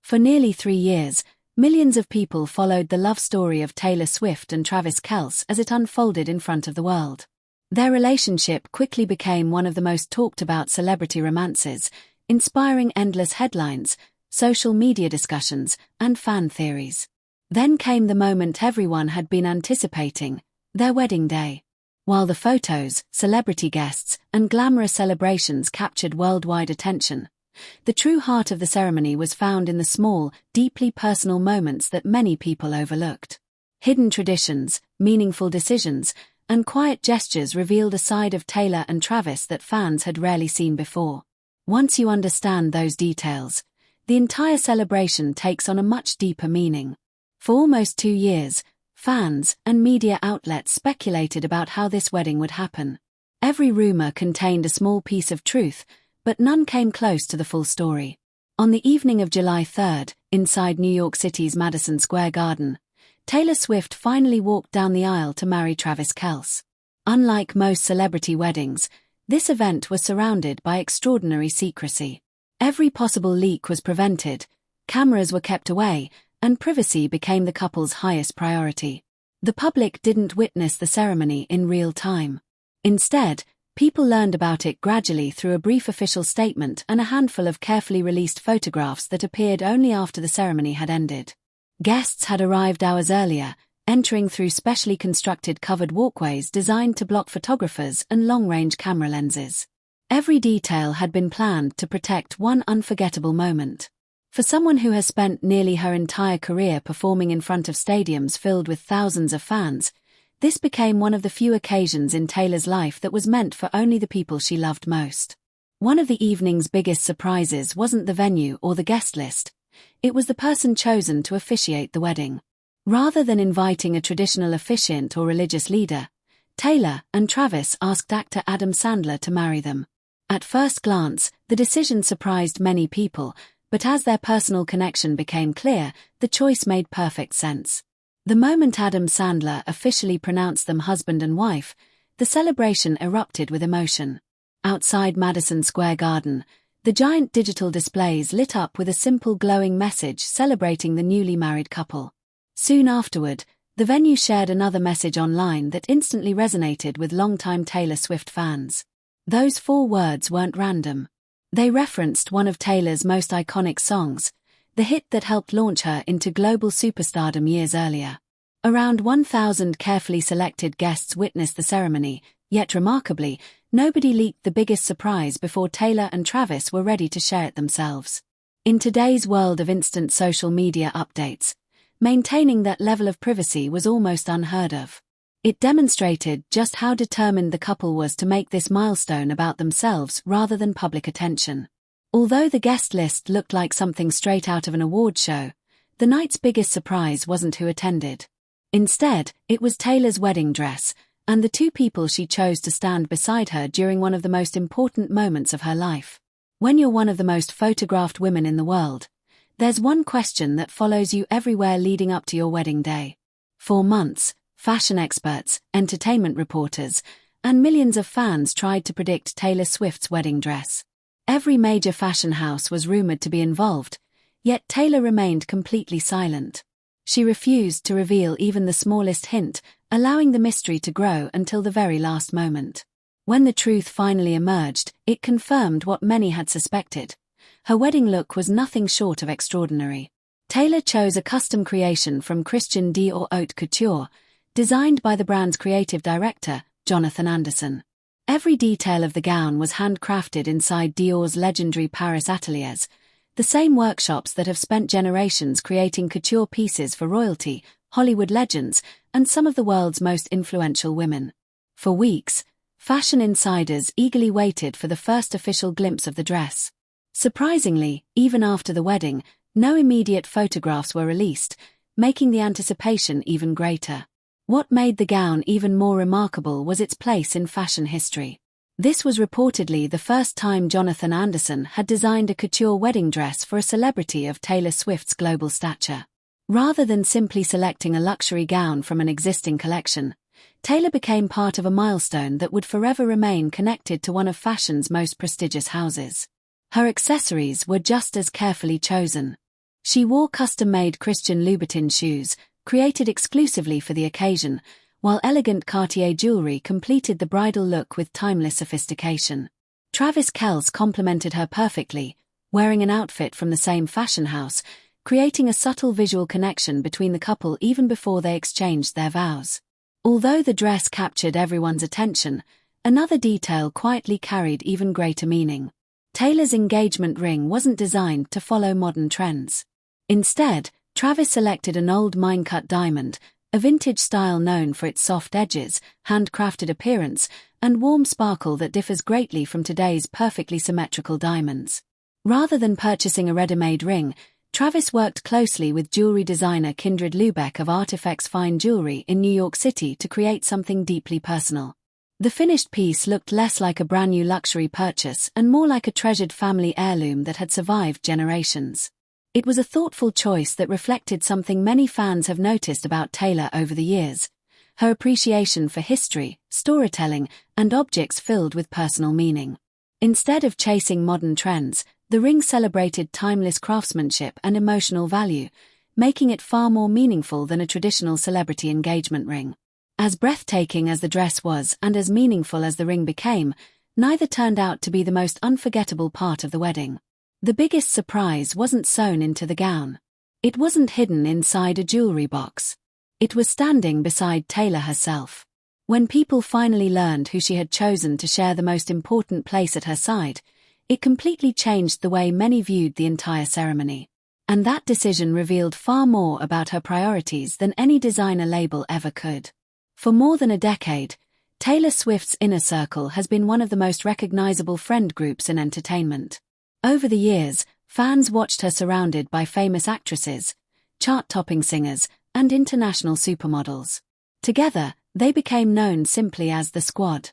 For nearly 3 years, millions of people followed the love story of Taylor Swift and Travis Kelce as it unfolded in front of the world. Their relationship quickly became one of the most talked about celebrity romances, inspiring endless headlines, social media discussions, and fan theories. Then came the moment everyone had been anticipating, their wedding day. While the photos, celebrity guests, and glamorous celebrations captured worldwide attention, the true heart of the ceremony was found in the small, deeply personal moments that many people overlooked. Hidden traditions, meaningful decisions, and quiet gestures revealed a side of Taylor and Travis that fans had rarely seen before. Once you understand those details, the entire celebration takes on a much deeper meaning. For almost 2 years, fans and media outlets speculated about how this wedding would happen. Every rumor contained a small piece of truth, but none came close to the full story. On the evening of July 3rd, inside New York City's Madison Square Garden, Taylor Swift finally walked down the aisle to marry Travis Kelce. Unlike most celebrity weddings, this event was surrounded by extraordinary secrecy. Every possible leak was prevented, cameras were kept away, and privacy became the couple's highest priority. The public didn't witness the ceremony in real time. Instead, people learned about it gradually through a brief official statement and a handful of carefully released photographs that appeared only after the ceremony had ended. Guests had arrived hours earlier, entering through specially constructed covered walkways designed to block photographers and long-range camera lenses. Every detail had been planned to protect one unforgettable moment. For someone who has spent nearly her entire career performing in front of stadiums filled with thousands of fans, this became one of the few occasions in Taylor's life that was meant for only the people she loved most. One of the evening's biggest surprises wasn't the venue or the guest list. It was the person chosen to officiate the wedding. Rather than inviting a traditional officiant or religious leader, Taylor and Travis asked actor Adam Sandler to marry them. At first glance, the decision surprised many people, but as their personal connection became clear, the choice made perfect sense. The moment Adam Sandler officially pronounced them husband and wife, the celebration erupted with emotion. Outside Madison Square Garden, the giant digital displays lit up with a simple glowing message celebrating the newly married couple. Soon afterward, the venue shared another message online that instantly resonated with longtime Taylor Swift fans. Those 4 words weren't random. They referenced one of Taylor's most iconic songs, the hit that helped launch her into global superstardom years earlier. Around 1,000 carefully selected guests witnessed the ceremony, yet remarkably, nobody leaked the biggest surprise before Taylor and Travis were ready to share it themselves. In today's world of instant social media updates, maintaining that level of privacy was almost unheard of. It demonstrated just how determined the couple was to make this milestone about themselves rather than public attention. Although the guest list looked like something straight out of an award show, the night's biggest surprise wasn't who attended. Instead, it was Taylor's wedding dress, and the 2 people she chose to stand beside her during one of the most important moments of her life. When you're one of the most photographed women in the world, there's one question that follows you everywhere leading up to your wedding day. For months, fashion experts, entertainment reporters, and millions of fans tried to predict Taylor Swift's wedding dress. Every major fashion house was rumored to be involved, yet Taylor remained completely silent. She refused to reveal even the smallest hint, allowing the mystery to grow until the very last moment. When the truth finally emerged, it confirmed what many had suspected. Her wedding look was nothing short of extraordinary. Taylor chose a custom creation from Christian Dior Haute Couture, designed by the brand's creative director, Jonathan Anderson. Every detail of the gown was handcrafted inside Dior's legendary Paris ateliers, the same workshops that have spent generations creating couture pieces for royalty, Hollywood legends, and some of the world's most influential women. For weeks, fashion insiders eagerly waited for the first official glimpse of the dress. Surprisingly, even after the wedding, no immediate photographs were released, making the anticipation even greater. What made the gown even more remarkable was its place in fashion history. This was reportedly the first time Jonathan Anderson had designed a couture wedding dress for a celebrity of Taylor Swift's global stature. Rather than simply selecting a luxury gown from an existing collection, Taylor became part of a milestone that would forever remain connected to one of fashion's most prestigious houses. Her accessories were just as carefully chosen. She wore custom-made Christian Louboutin shoes, created exclusively for the occasion, while elegant Cartier jewelry completed the bridal look with timeless sophistication. Travis Kelce complemented her perfectly, wearing an outfit from the same fashion house, creating a subtle visual connection between the couple even before they exchanged their vows. Although the dress captured everyone's attention, another detail quietly carried even greater meaning. Taylor's engagement ring wasn't designed to follow modern trends. Instead, Travis selected an old mine-cut diamond, a vintage style known for its soft edges, handcrafted appearance, and warm sparkle that differs greatly from today's perfectly symmetrical diamonds. Rather than purchasing a ready-made ring, Travis worked closely with jewelry designer Kindred Lubeck of Artifacts Fine Jewelry in New York City to create something deeply personal. The finished piece looked less like a brand-new luxury purchase and more like a treasured family heirloom that had survived generations. It was a thoughtful choice that reflected something many fans have noticed about Taylor over the years: her appreciation for history, storytelling, and objects filled with personal meaning. Instead of chasing modern trends, the ring celebrated timeless craftsmanship and emotional value, making it far more meaningful than a traditional celebrity engagement ring. As breathtaking as the dress was and as meaningful as the ring became, neither turned out to be the most unforgettable part of the wedding. The biggest surprise wasn't sewn into the gown. It wasn't hidden inside a jewelry box. It was standing beside Taylor herself. When people finally learned who she had chosen to share the most important place at her side, it completely changed the way many viewed the entire ceremony. And that decision revealed far more about her priorities than any designer label ever could. For more than a decade, Taylor Swift's inner circle has been one of the most recognizable friend groups in entertainment. Over the years, fans watched her surrounded by famous actresses, chart-topping singers, and international supermodels. Together, they became known simply as the Squad.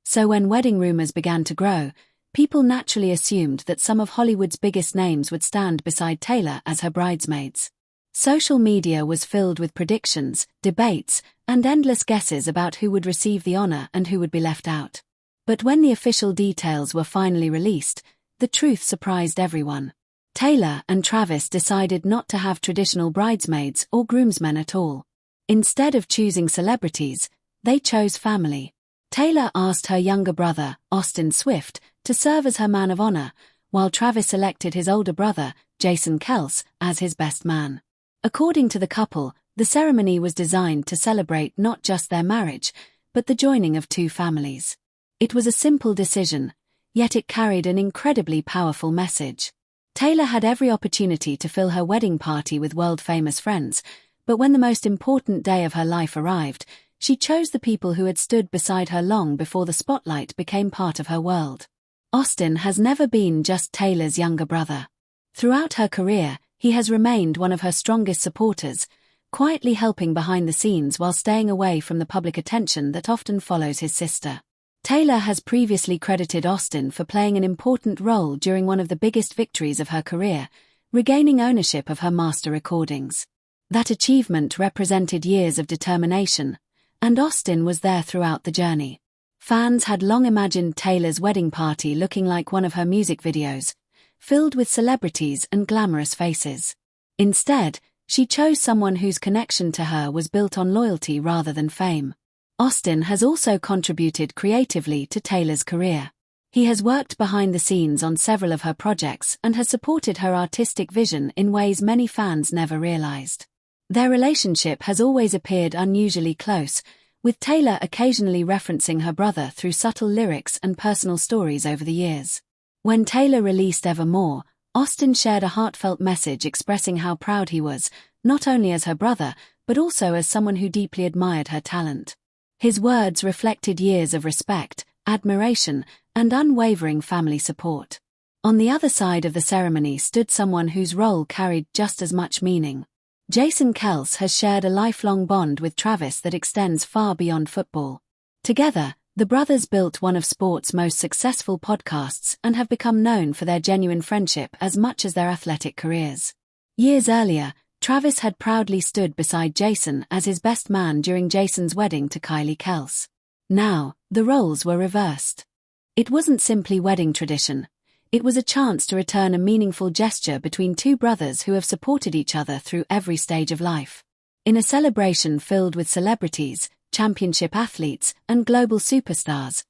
So when wedding rumors began to grow, people naturally assumed that some of Hollywood's biggest names would stand beside Taylor as her bridesmaids. Social media was filled with predictions, debates, and endless guesses about who would receive the honor and who would be left out. But when the official details were finally released, the truth surprised everyone. Taylor and Travis decided not to have traditional bridesmaids or groomsmen at all. Instead of choosing celebrities, they chose family. Taylor asked her younger brother, Austin Swift, to serve as her man of honor, while Travis selected his older brother, Jason Kelce, as his best man. According to the couple, the ceremony was designed to celebrate not just their marriage, but the joining of two families. It was a simple decision, yet it carried an incredibly powerful message. Taylor had every opportunity to fill her wedding party with world-famous friends, but when the most important day of her life arrived, she chose the people who had stood beside her long before the spotlight became part of her world. Austin has never been just Taylor's younger brother. Throughout her career, he has remained one of her strongest supporters, quietly helping behind the scenes while staying away from the public attention that often follows his sister. Taylor has previously credited Austin for playing an important role during one of the biggest victories of her career, regaining ownership of her master recordings. That achievement represented years of determination, and Austin was there throughout the journey. Fans had long imagined Taylor's wedding party looking like one of her music videos, filled with celebrities and glamorous faces. Instead, she chose someone whose connection to her was built on loyalty rather than fame. Austin has also contributed creatively to Taylor's career. He has worked behind the scenes on several of her projects and has supported her artistic vision in ways many fans never realized. Their relationship has always appeared unusually close, with Taylor occasionally referencing her brother through subtle lyrics and personal stories over the years. When Taylor released Evermore, Austin shared a heartfelt message expressing how proud he was, not only as her brother, but also as someone who deeply admired her talent. His words reflected years of respect, admiration, and unwavering family support. On the other side of the ceremony stood someone whose role carried just as much meaning. Jason Kelce has shared a lifelong bond with Travis that extends far beyond football. Together, the brothers built one of sport's most successful podcasts and have become known for their genuine friendship as much as their athletic careers. Years earlier, Travis had proudly stood beside Jason as his best man during Jason's wedding to Kylie Kelce. Now, the roles were reversed. It wasn't simply wedding tradition. It was a chance to return a meaningful gesture between two brothers who have supported each other through every stage of life. In a celebration filled with celebrities, championship athletes, and global superstars,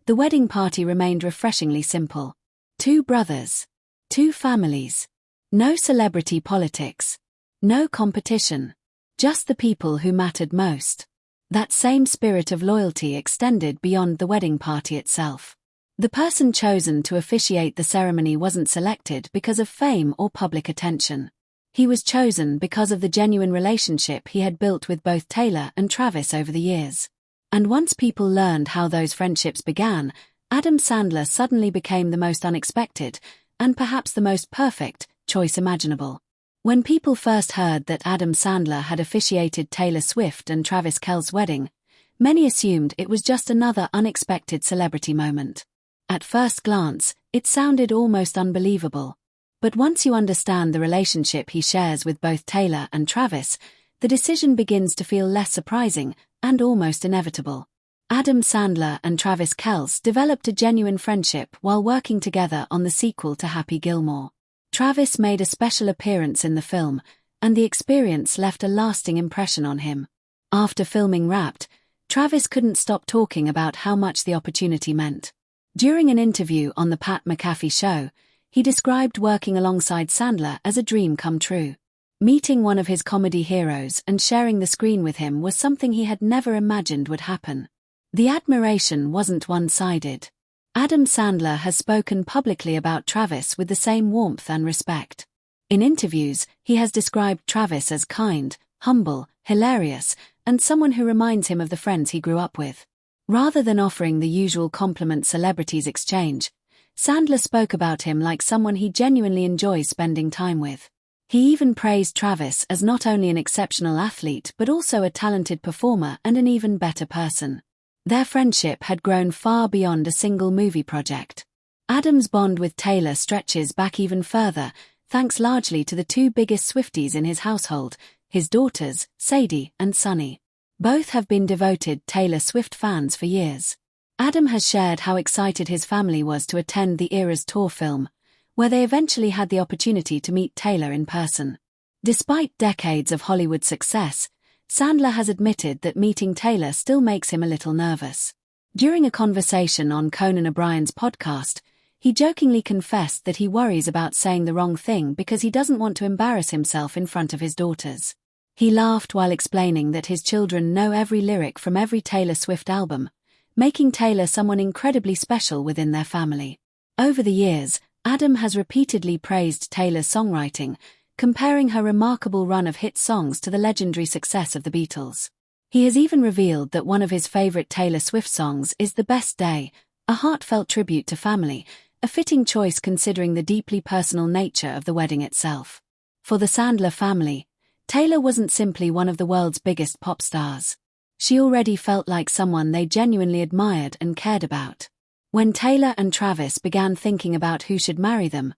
the wedding party remained refreshingly simple. Two brothers. Two families. No celebrity politics. No competition. Just the people who mattered most. That same spirit of loyalty extended beyond the wedding party itself. The person chosen to officiate the ceremony wasn't selected because of fame or public attention. He was chosen because of the genuine relationship he had built with both Taylor and Travis over the years. And once people learned how those friendships began, Adam Sandler suddenly became the most unexpected, and perhaps the most perfect, choice imaginable. When people first heard that Adam Sandler had officiated Taylor Swift and Travis Kelce's wedding, many assumed it was just another unexpected celebrity moment. At first glance, it sounded almost unbelievable. But once you understand the relationship he shares with both Taylor and Travis, the decision begins to feel less surprising and almost inevitable. Adam Sandler and Travis Kelce developed a genuine friendship while working together on the sequel to Happy Gilmore. Travis made a special appearance in the film, and the experience left a lasting impression on him. After filming Wrapped, Travis couldn't stop talking about how much the opportunity meant. During an interview on The Pat McAfee Show, he described working alongside Sandler as a dream come true. Meeting one of his comedy heroes and sharing the screen with him was something he had never imagined would happen. The admiration wasn't one-sided. Adam Sandler has spoken publicly about Travis with the same warmth and respect. In interviews, he has described Travis as kind, humble, hilarious, and someone who reminds him of the friends he grew up with. Rather than offering the usual compliment celebrities exchange, Sandler spoke about him like someone he genuinely enjoys spending time with. He even praised Travis as not only an exceptional athlete but also a talented performer and an even better person. Their friendship had grown far beyond a single movie project. Adam's bond with Taylor stretches back even further, thanks largely to the two biggest Swifties in his household, his daughters, Sadie and Sunny. Both have been devoted Taylor Swift fans for years. Adam has shared how excited his family was to attend the Eras Tour film, where they eventually had the opportunity to meet Taylor in person. Despite decades of Hollywood success, Sandler has admitted that meeting Taylor still makes him a little nervous. During a conversation on Conan O'Brien's podcast, he jokingly confessed that he worries about saying the wrong thing because he doesn't want to embarrass himself in front of his daughters. He laughed while explaining that his children know every lyric from every Taylor Swift album, making Taylor someone incredibly special within their family. Over the years, Adam has repeatedly praised Taylor's songwriting, comparing her remarkable run of hit songs to the legendary success of the Beatles. He has even revealed that one of his favorite Taylor Swift songs is The Best Day, a heartfelt tribute to family, a fitting choice considering the deeply personal nature of the wedding itself. For the Sandler family, Taylor wasn't simply one of the world's biggest pop stars. She already felt like someone they genuinely admired and cared about. When Taylor and Travis began thinking about who should marry them,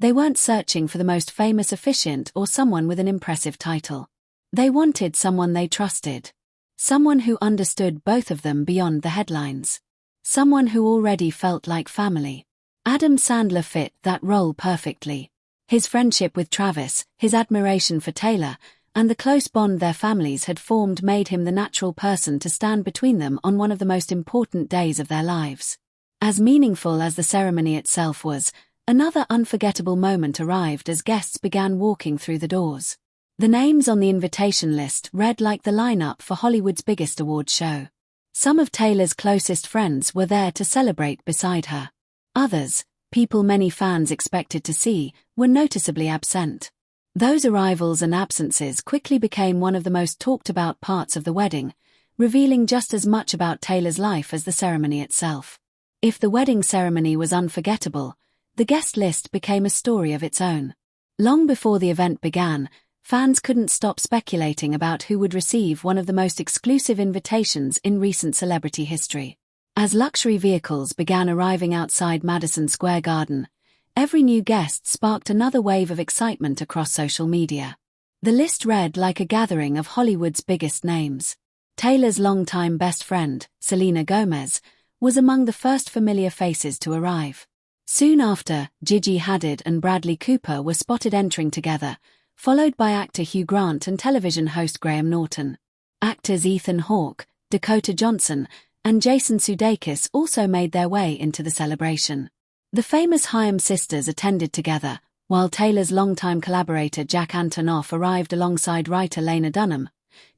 they weren't searching for the most famous officiant or someone with an impressive title. They wanted someone they trusted. Someone who understood both of them beyond the headlines. Someone who already felt like family. Adam Sandler fit that role perfectly. His friendship with Travis, his admiration for Taylor, and the close bond their families had formed made him the natural person to stand between them on one of the most important days of their lives. As meaningful as the ceremony itself was, another unforgettable moment arrived as guests began walking through the doors. The names on the invitation list read like the lineup for Hollywood's biggest award show. Some of Taylor's closest friends were there to celebrate beside her. Others, people many fans expected to see, were noticeably absent. Those arrivals and absences quickly became one of the most talked about parts of the wedding, revealing just as much about Taylor's life as the ceremony itself. If the wedding ceremony was unforgettable, the guest list became a story of its own. Long before the event began, fans couldn't stop speculating about who would receive one of the most exclusive invitations in recent celebrity history. As luxury vehicles began arriving outside Madison Square Garden, every new guest sparked another wave of excitement across social media. The list read like a gathering of Hollywood's biggest names. Taylor's longtime best friend, Selena Gomez, was among the first familiar faces to arrive. Soon after, Gigi Hadid and Bradley Cooper were spotted entering together, followed by actor Hugh Grant and television host Graham Norton. Actors Ethan Hawke, Dakota Johnson, and Jason Sudeikis also made their way into the celebration. The famous Hyam sisters attended together, while Taylor's longtime collaborator Jack Antonoff arrived alongside writer Lena Dunham,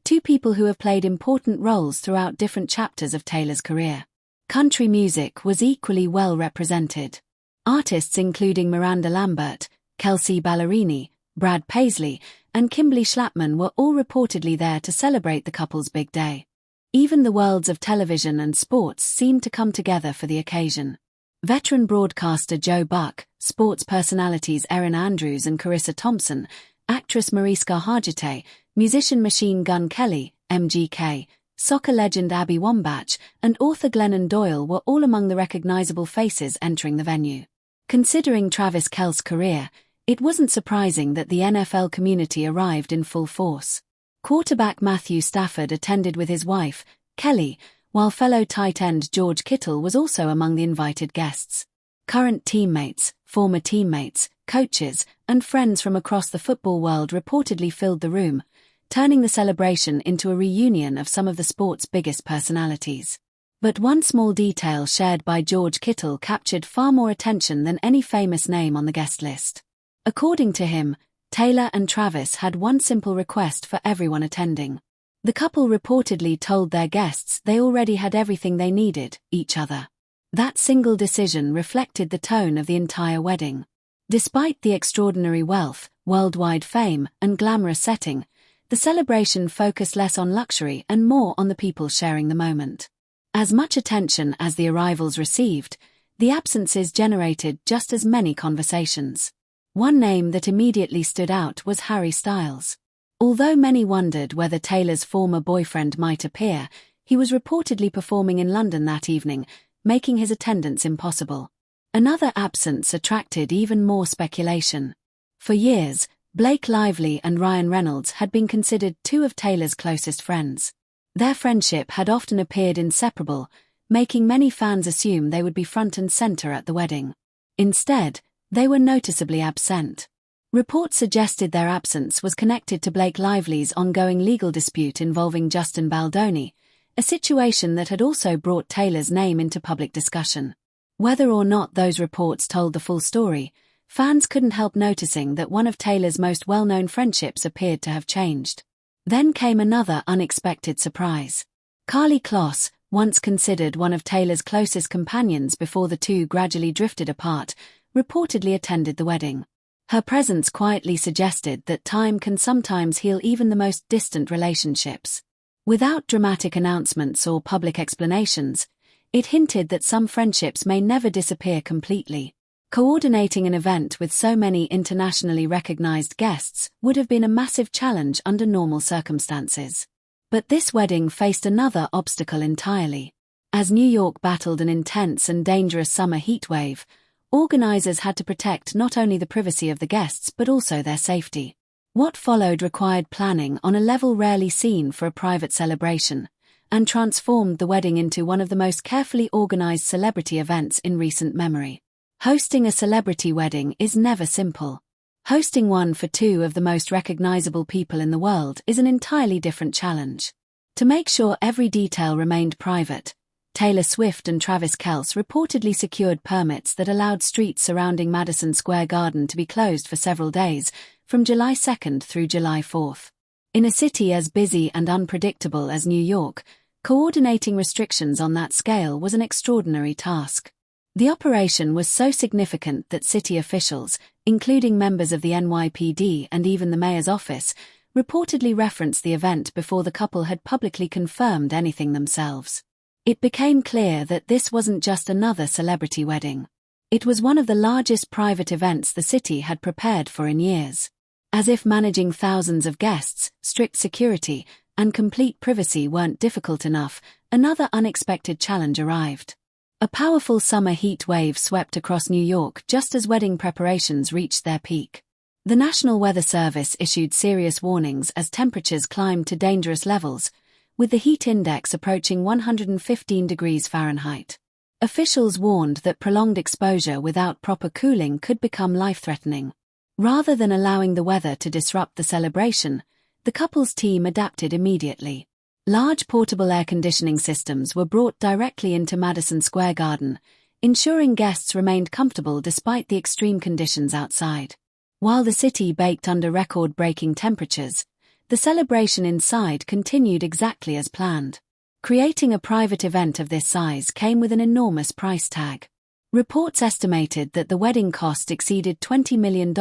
two people who have played important roles throughout different chapters of Taylor's career. Country music was equally well represented. Artists including Miranda Lambert, Kelsea Ballerini, Brad Paisley, and Kimberly Schlapman were all reportedly there to celebrate the couple's big day. Even the worlds of television and sports seemed to come together for the occasion. Veteran broadcaster Joe Buck, sports personalities Erin Andrews and Carissa Thompson, actress Mariska Hargitay, musician Machine Gun Kelly, MGK, soccer legend Abby Wambach, and author Glennon Doyle were all among the recognizable faces entering the venue. Considering Travis Kelce's career, it wasn't surprising that the NFL community arrived in full force. Quarterback Matthew Stafford attended with his wife, Kelly, while fellow tight end George Kittle was also among the invited guests. Current teammates, former teammates, coaches, and friends from across the football world reportedly filled the room, turning the celebration into a reunion of some of the sport's biggest personalities. But one small detail shared by George Kittle captured far more attention than any famous name on the guest list. According to him, Taylor and Travis had one simple request for everyone attending. The couple reportedly told their guests they already had everything they needed, each other. That single decision reflected the tone of the entire wedding. Despite the extraordinary wealth, worldwide fame, and glamorous setting, the celebration focused less on luxury and more on the people sharing the moment. As much attention as the arrivals received, the absences generated just as many conversations. One name that immediately stood out was Harry Styles. Although many wondered whether Taylor's former boyfriend might appear, he was reportedly performing in London that evening, making his attendance impossible. Another absence attracted even more speculation. For years, Blake Lively and Ryan Reynolds had been considered two of Taylor's closest friends. Their friendship had often appeared inseparable, making many fans assume they would be front and center at the wedding. Instead, they were noticeably absent. Reports suggested their absence was connected to Blake Lively's ongoing legal dispute involving Justin Baldoni, a situation that had also brought Taylor's name into public discussion. Whether or not those reports told the full story, fans couldn't help noticing that one of Taylor's most well-known friendships appeared to have changed. Then came another unexpected surprise. Karlie Kloss, once considered one of Taylor's closest companions before the two gradually drifted apart, reportedly attended the wedding. Her presence quietly suggested that time can sometimes heal even the most distant relationships. Without dramatic announcements or public explanations, it hinted that some friendships may never disappear completely. Coordinating an event with so many internationally recognized guests would have been a massive challenge under normal circumstances. But this wedding faced another obstacle entirely. As New York battled an intense and dangerous summer heatwave, organizers had to protect not only the privacy of the guests but also their safety. What followed required planning on a level rarely seen for a private celebration, and transformed the wedding into one of the most carefully organized celebrity events in recent memory. Hosting a celebrity wedding is never simple. Hosting one for two of the most recognizable people in the world is an entirely different challenge. To make sure every detail remained private, Taylor Swift and Travis Kelce reportedly secured permits that allowed streets surrounding Madison Square Garden to be closed for several days, from July 2nd through July 4th. In a city as busy and unpredictable as New York, coordinating restrictions on that scale was an extraordinary task. The operation was so significant that city officials, including members of the NYPD and even the mayor's office, reportedly referenced the event before the couple had publicly confirmed anything themselves. It became clear that this wasn't just another celebrity wedding. It was one of the largest private events the city had prepared for in years. As if managing thousands of guests, strict security, and complete privacy weren't difficult enough, another unexpected challenge arrived. A powerful summer heat wave swept across New York just as wedding preparations reached their peak. The National Weather Service issued serious warnings as temperatures climbed to dangerous levels, with the heat index approaching 115 degrees Fahrenheit. Officials warned that prolonged exposure without proper cooling could become life-threatening. Rather than allowing the weather to disrupt the celebration, the couple's team adapted immediately. Large portable air conditioning systems were brought directly into Madison Square Garden, ensuring guests remained comfortable despite the extreme conditions outside. While the city baked under record-breaking temperatures, the celebration inside continued exactly as planned. Creating a private event of this size came with an enormous price tag. Reports estimated that the wedding cost exceeded $20 million,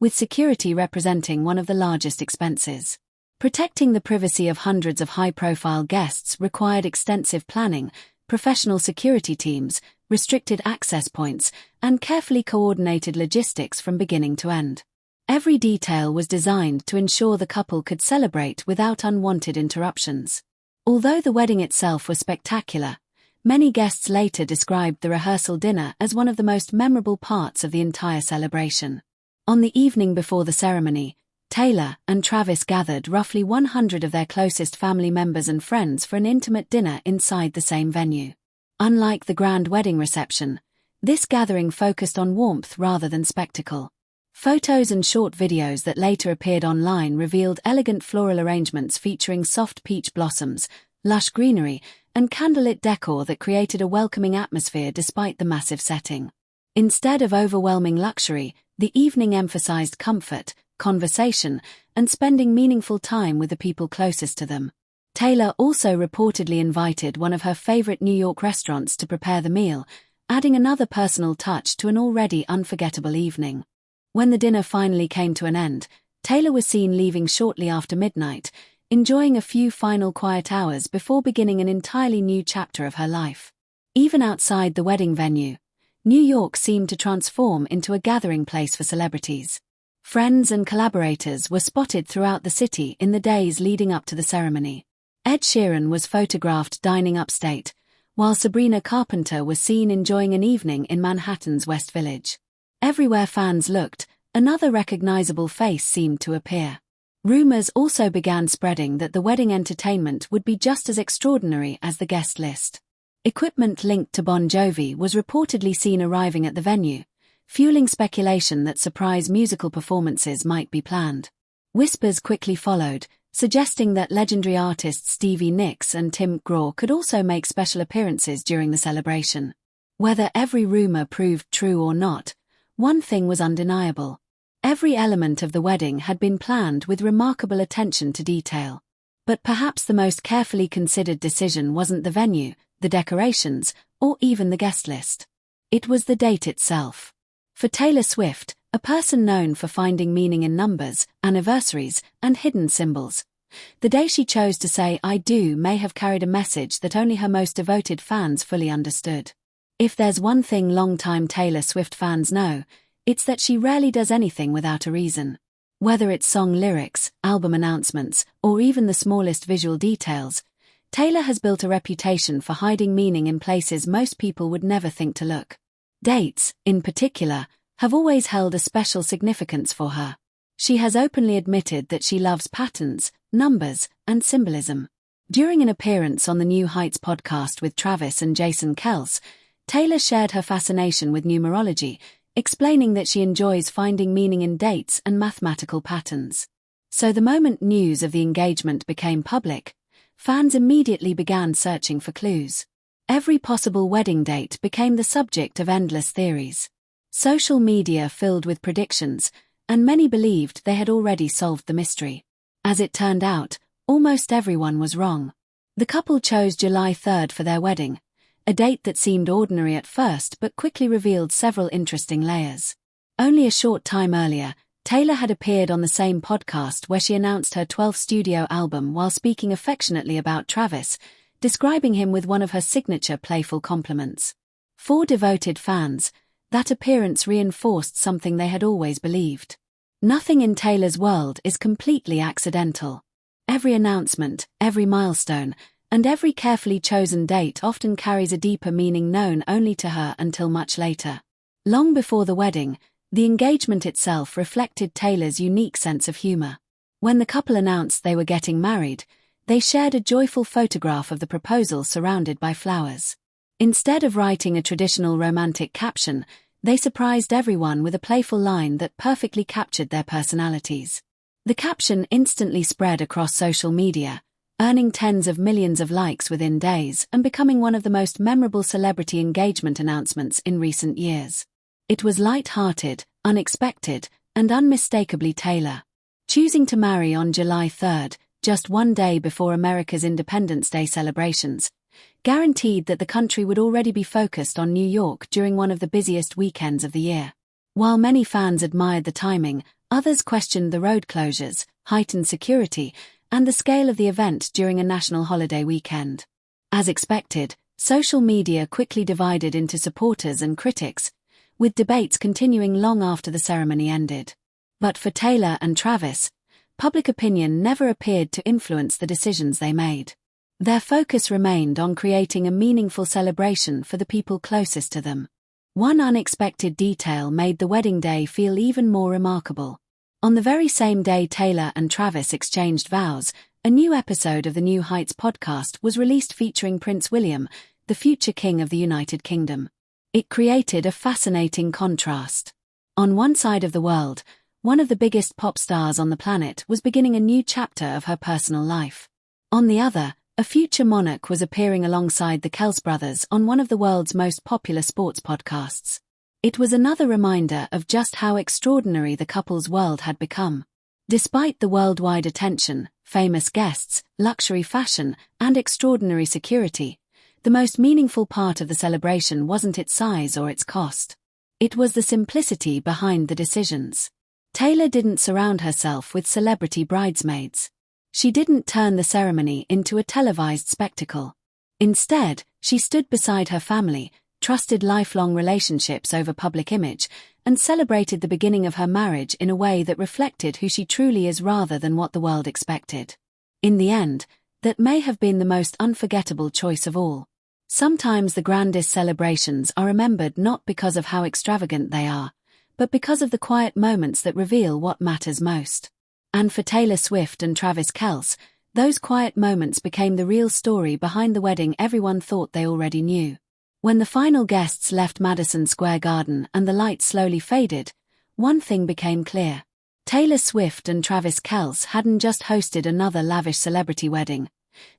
with security representing one of the largest expenses. Protecting the privacy of hundreds of high-profile guests required extensive planning, professional security teams, restricted access points, and carefully coordinated logistics from beginning to end. Every detail was designed to ensure the couple could celebrate without unwanted interruptions. Although the wedding itself was spectacular, many guests later described the rehearsal dinner as one of the most memorable parts of the entire celebration. On the evening before the ceremony, Taylor and Travis gathered roughly 100 of their closest family members and friends for an intimate dinner inside the same venue. Unlike the grand wedding reception, this gathering focused on warmth rather than spectacle. Photos and short videos that later appeared online revealed elegant floral arrangements featuring soft peach blossoms, lush greenery, and candlelit decor that created a welcoming atmosphere despite the massive setting. Instead of overwhelming luxury, the evening emphasized comfort, conversation, and spending meaningful time with the people closest to them. Taylor also reportedly invited one of her favorite New York restaurants to prepare the meal, adding another personal touch to an already unforgettable evening. When the dinner finally came to an end, Taylor was seen leaving shortly after midnight, enjoying a few final quiet hours before beginning an entirely new chapter of her life. Even outside the wedding venue, New York seemed to transform into a gathering place for celebrities. Friends and collaborators were spotted throughout the city in the days leading up to the ceremony. Ed Sheeran was photographed dining upstate, while Sabrina Carpenter was seen enjoying an evening in Manhattan's West Village. Everywhere fans looked, another recognizable face seemed to appear. Rumors also began spreading that the wedding entertainment would be just as extraordinary as the guest list. Equipment linked to Bon Jovi was reportedly seen arriving at the venue, fueling speculation that surprise musical performances might be planned. Whispers quickly followed, suggesting that legendary artists Stevie Nicks and Tim McGraw could also make special appearances during the celebration. Whether every rumor proved true or not, one thing was undeniable. Every element of the wedding had been planned with remarkable attention to detail. But perhaps the most carefully considered decision wasn't the venue, the decorations, or even the guest list. It was the date itself. For Taylor Swift, a person known for finding meaning in numbers, anniversaries, and hidden symbols, the day she chose to say "I do" may have carried a message that only her most devoted fans fully understood. If there's one thing longtime Taylor Swift fans know, it's that she rarely does anything without a reason. Whether it's song lyrics, album announcements, or even the smallest visual details, Taylor has built a reputation for hiding meaning in places most people would never think to look. Dates, in particular, have always held a special significance for her. She has openly admitted that she loves patterns, numbers, and symbolism. During an appearance on the New Heights podcast with Travis and Jason Kelce, Taylor shared her fascination with numerology, explaining that she enjoys finding meaning in dates and mathematical patterns. So the moment news of the engagement became public, fans immediately began searching for clues. Every possible wedding date became the subject of endless theories. Social media filled with predictions, and many believed they had already solved the mystery. As it turned out, almost everyone was wrong. The couple chose July 3rd for their wedding, a date that seemed ordinary at first but quickly revealed several interesting layers. Only a short time earlier, Taylor had appeared on the same podcast where she announced her 12th studio album while speaking affectionately about Travis, describing him with one of her signature playful compliments. For devoted fans, that appearance reinforced something they had always believed. Nothing in Taylor's world is completely accidental. Every announcement, every milestone, and every carefully chosen date often carries a deeper meaning known only to her until much later. Long before the wedding, the engagement itself reflected Taylor's unique sense of humor. When the couple announced they were getting married, they shared a joyful photograph of the proposal surrounded by flowers. Instead of writing a traditional romantic caption, they surprised everyone with a playful line that perfectly captured their personalities. The caption instantly spread across social media, earning tens of millions of likes within days and becoming one of the most memorable celebrity engagement announcements in recent years. It was light-hearted, unexpected, and unmistakably Taylor. Choosing to marry on July 3rd, just one day before America's Independence Day celebrations, guaranteed that the country would already be focused on New York during one of the busiest weekends of the year. While many fans admired the timing, others questioned the road closures, heightened security, and the scale of the event during a national holiday weekend. As expected, social media quickly divided into supporters and critics, with debates continuing long after the ceremony ended. But for Taylor and Travis, public opinion never appeared to influence the decisions they made. Their focus remained on creating a meaningful celebration for the people closest to them. One unexpected detail made the wedding day feel even more remarkable. On the very same day Taylor and Travis exchanged vows, a new episode of the New Heights podcast was released featuring Prince William, the future King of the United Kingdom. It created a fascinating contrast. On one side of the world, one of the biggest pop stars on the planet was beginning a new chapter of her personal life. On the other, a future monarch was appearing alongside the Kelce brothers on one of the world's most popular sports podcasts. It was another reminder of just how extraordinary the couple's world had become. Despite the worldwide attention, famous guests, luxury fashion, and extraordinary security, the most meaningful part of the celebration wasn't its size or its cost. It was the simplicity behind the decisions. Taylor didn't surround herself with celebrity bridesmaids. She didn't turn the ceremony into a televised spectacle. Instead, she stood beside her family, trusted lifelong relationships over public image, and celebrated the beginning of her marriage in a way that reflected who she truly is rather than what the world expected. In the end, that may have been the most unforgettable choice of all. Sometimes the grandest celebrations are remembered not because of how extravagant they are, but because of the quiet moments that reveal what matters most. And for Taylor Swift and Travis Kelce, those quiet moments became the real story behind the wedding everyone thought they already knew. When the final guests left Madison Square Garden and the lights slowly faded, one thing became clear. Taylor Swift and Travis Kelce hadn't just hosted another lavish celebrity wedding.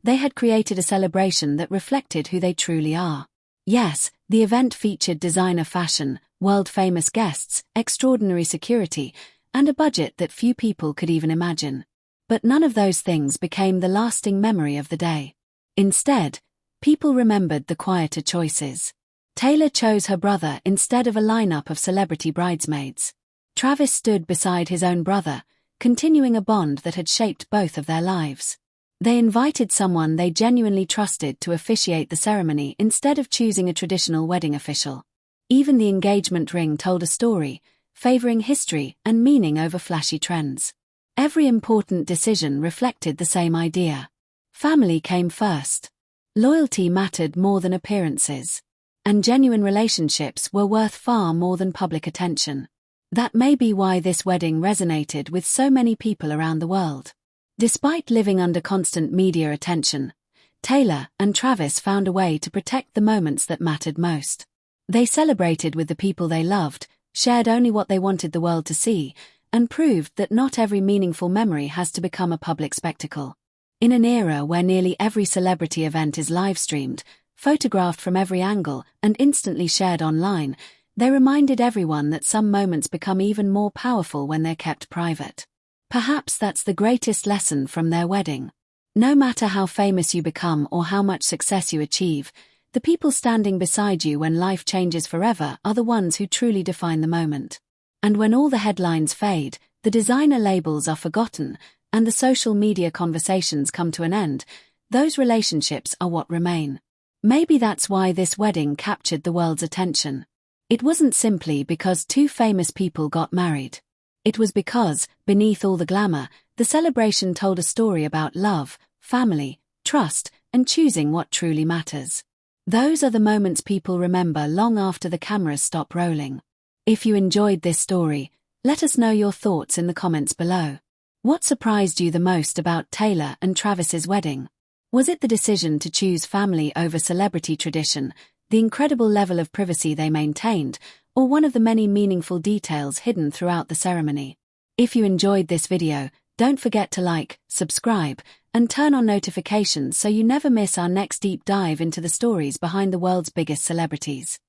They had created a celebration that reflected who they truly are. Yes, the event featured designer fashion, world-famous guests, extraordinary security, and a budget that few people could even imagine. But none of those things became the lasting memory of the day. Instead, people remembered the quieter choices. Taylor chose her brother instead of a lineup of celebrity bridesmaids. Travis stood beside his own brother, continuing a bond that had shaped both of their lives. They invited someone they genuinely trusted to officiate the ceremony instead of choosing a traditional wedding official. Even the engagement ring told a story, favoring history and meaning over flashy trends. Every important decision reflected the same idea. Family came first. Loyalty mattered more than appearances. And genuine relationships were worth far more than public attention. That may be why this wedding resonated with so many people around the world. Despite living under constant media attention, Taylor and Travis found a way to protect the moments that mattered most. They celebrated with the people they loved, shared only what they wanted the world to see, and proved that not every meaningful memory has to become a public spectacle. In an era where nearly every celebrity event is live-streamed, photographed from every angle, and instantly shared online, they reminded everyone that some moments become even more powerful when they're kept private. Perhaps that's the greatest lesson from their wedding. No matter how famous you become or how much success you achieve, the people standing beside you when life changes forever are the ones who truly define the moment. And when all the headlines fade, the designer labels are forgotten, and the social media conversations come to an end, those relationships are what remain. Maybe that's why this wedding captured the world's attention. It wasn't simply because two famous people got married. It was because, beneath all the glamour, the celebration told a story about love, family, trust, and choosing what truly matters. Those are the moments people remember long after the cameras stop rolling. If you enjoyed this story, let us know your thoughts in the comments below. What surprised you the most about Taylor and Travis's wedding? Was it the decision to choose family over celebrity tradition, the incredible level of privacy they maintained, or one of the many meaningful details hidden throughout the ceremony. If you enjoyed this video, don't forget to like, subscribe, and turn on notifications so you never miss our next deep dive into the stories behind the world's biggest celebrities.